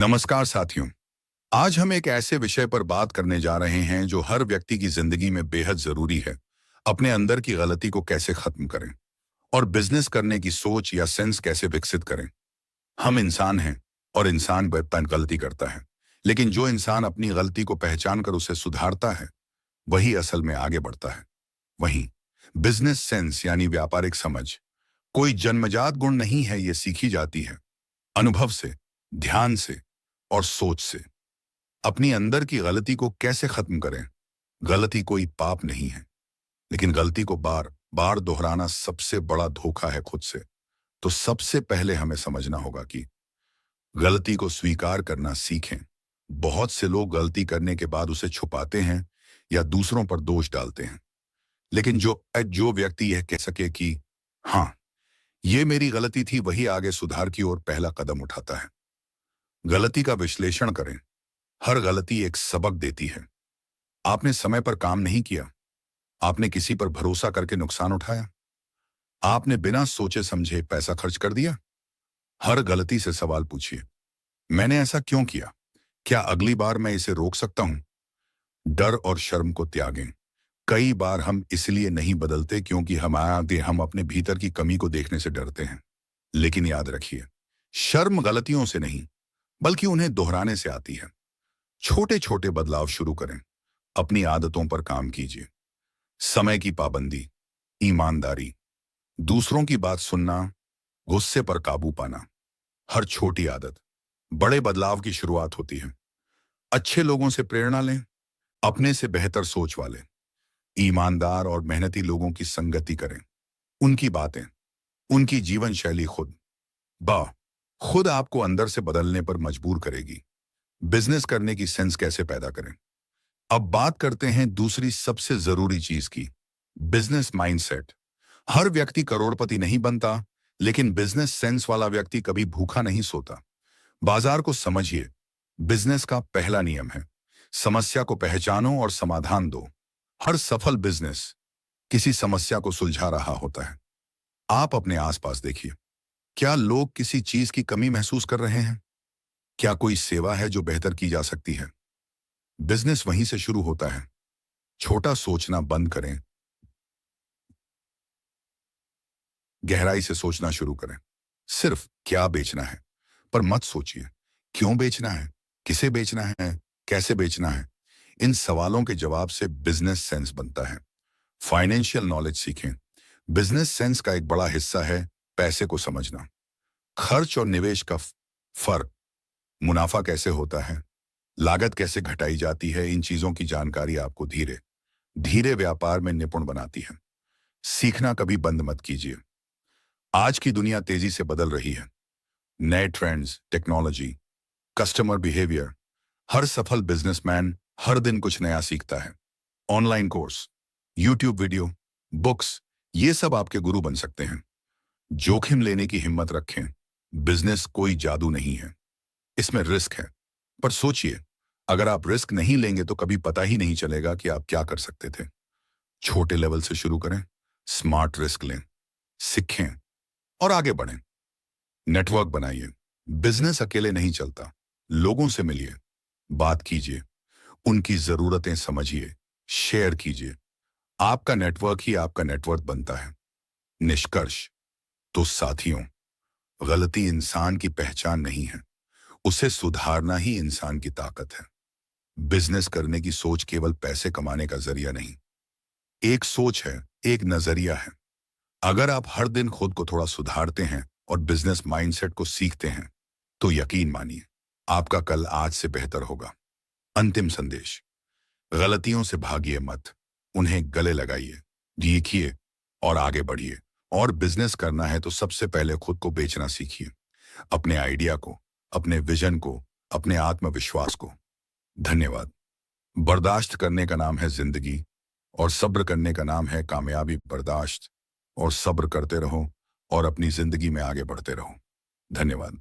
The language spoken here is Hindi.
नमस्कार साथियों। आज हम एक ऐसे विषय पर बात करने जा रहे हैं जो हर व्यक्ति की जिंदगी में बेहद जरूरी है। अपने अंदर की गलती को कैसे खत्म करें और बिजनेस करने की सोच या सेंस कैसे विकसित करें। हम इंसान हैं और इंसान बेपन गलती करता है, लेकिन जो इंसान अपनी गलती को पहचान कर उसे सुधारता है वही असल में आगे बढ़ता है। वहीं बिजनेस सेंस यानी व्यापारिक समझ कोई जन्मजात गुण नहीं है, ये सीखी जाती है अनुभव से, ध्यान से और सोच से। अपनी अंदर की गलती को कैसे खत्म करें। गलती कोई पाप नहीं है, लेकिन गलती को बार बार दोहराना सबसे बड़ा धोखा है खुद से। तो सबसे पहले हमें समझना होगा कि गलती को स्वीकार करना सीखें। बहुत से लोग गलती करने के बाद उसे छुपाते हैं या दूसरों पर दोष डालते हैं, लेकिन जो व्यक्ति यह कह सके कि हाँ, ये मेरी गलती थी, वही आगे सुधार की ओर पहला कदम उठाता है। गलती का विश्लेषण करें। हर गलती एक सबक देती है। आपने समय पर काम नहीं किया, आपने किसी पर भरोसा करके नुकसान उठाया, आपने बिना सोचे समझे पैसा खर्च कर दिया। हर गलती से सवाल पूछिए, मैंने ऐसा क्यों किया? क्या अगली बार मैं इसे रोक सकता हूं? डर और शर्म को त्यागें। कई बार हम इसलिए नहीं बदलते क्योंकि हम अपने भीतर की कमी को देखने से डरते हैं। लेकिन याद रखिए, शर्म गलतियों से नहीं बल्कि उन्हें दोहराने से आती है। छोटे छोटे बदलाव शुरू करें। अपनी आदतों पर काम कीजिए। समय की पाबंदी, ईमानदारी, दूसरों की बात सुनना, गुस्से पर काबू पाना। हर छोटी आदत बड़े बदलाव की शुरुआत होती है। अच्छे लोगों से प्रेरणा लें, अपने से बेहतर सोच वाले, ईमानदार और मेहनती लोगों की संगति करें। उनकी बातें, उनकी जीवन शैली खुद आपको अंदर से बदलने पर मजबूर करेगी। बिजनेस करने की सेंस कैसे पैदा करें। अब बात करते हैं दूसरी सबसे जरूरी चीज की, बिजनेस माइंडसेट। हर व्यक्ति करोड़पति नहीं बनता, लेकिन बिजनेस सेंस वाला व्यक्ति कभी भूखा नहीं सोता। बाजार को समझिए। बिजनेस का पहला नियम है, समस्या को पहचानो और समाधान दो। हर सफल बिजनेस किसी समस्या को सुलझा रहा होता है। आप अपने आसपास देखिए, क्या लोग किसी चीज की कमी महसूस कर रहे हैं? क्या कोई सेवा है जो बेहतर की जा सकती है? बिजनेस वहीं से शुरू होता है। छोटा सोचना बंद करें, गहराई से सोचना शुरू करें। सिर्फ क्या बेचना है पर मत सोचिए क्यों बेचना है, किसे बेचना है, कैसे बेचना है। इन सवालों के जवाब से बिजनेस सेंस बनता है। फाइनेंशियल नॉलेज सीखें। बिजनेस सेंस का एक बड़ा हिस्सा है पैसे को समझना। खर्च और निवेश का फर्क, मुनाफा कैसे होता है, लागत कैसे घटाई जाती है। इन चीजों की जानकारी आपको धीरे धीरे व्यापार में निपुण बनाती है। सीखना कभी बंद मत कीजिए। आज की दुनिया तेजी से बदल रही है। नए ट्रेंड्स, टेक्नोलॉजी, कस्टमर बिहेवियर। हर सफल बिजनेसमैन हर दिन कुछ नया सीखता है। Online course, YouTube video, books, ये सब आपके गुरु बन सकते हैं। जोखिम लेने की हिम्मत रखें। बिजनेस कोई जादू नहीं है, इसमें रिस्क है। पर सोचिए, अगर आप रिस्क नहीं लेंगे तो कभी पता ही नहीं चलेगा कि आप क्या कर सकते थे। छोटे लेवल से शुरू करें, स्मार्ट रिस्क लें, सीखें और आगे बढ़ें। नेटवर्क बनाइए। बिजनेस अकेले नहीं चलता। लोगों से मिलिए, बात कीजिए, उनकी जरूरतें समझिए, शेयर कीजिए। आपका नेटवर्क ही आपका नेटवर्क बनता है। निष्कर्ष तो साथियों, गलती इंसान की पहचान नहीं है, उसे सुधारना ही इंसान की ताकत है। बिजनेस करने की सोच केवल पैसे कमाने का जरिया नहीं, एक सोच है, एक नजरिया है। अगर आप हर दिन खुद को थोड़ा सुधारते हैं और बिजनेस माइंडसेट को सीखते हैं, तो यकीन मानिए आपका कल आज से बेहतर होगा। अंतिम संदेश, गलतियों से भागिए मत, उन्हें गले लगाइए, सीखिए और आगे बढ़िए। और बिजनेस करना है तो सबसे पहले खुद को बेचना सीखिए, अपने आइडिया को, अपने विजन को, अपने आत्मविश्वास को। धन्यवाद। बर्दाश्त करने का नाम है जिंदगी और सब्र करने का नाम है कामयाबी। बर्दाश्त और सब्र करते रहो और अपनी जिंदगी में आगे बढ़ते रहो। धन्यवाद।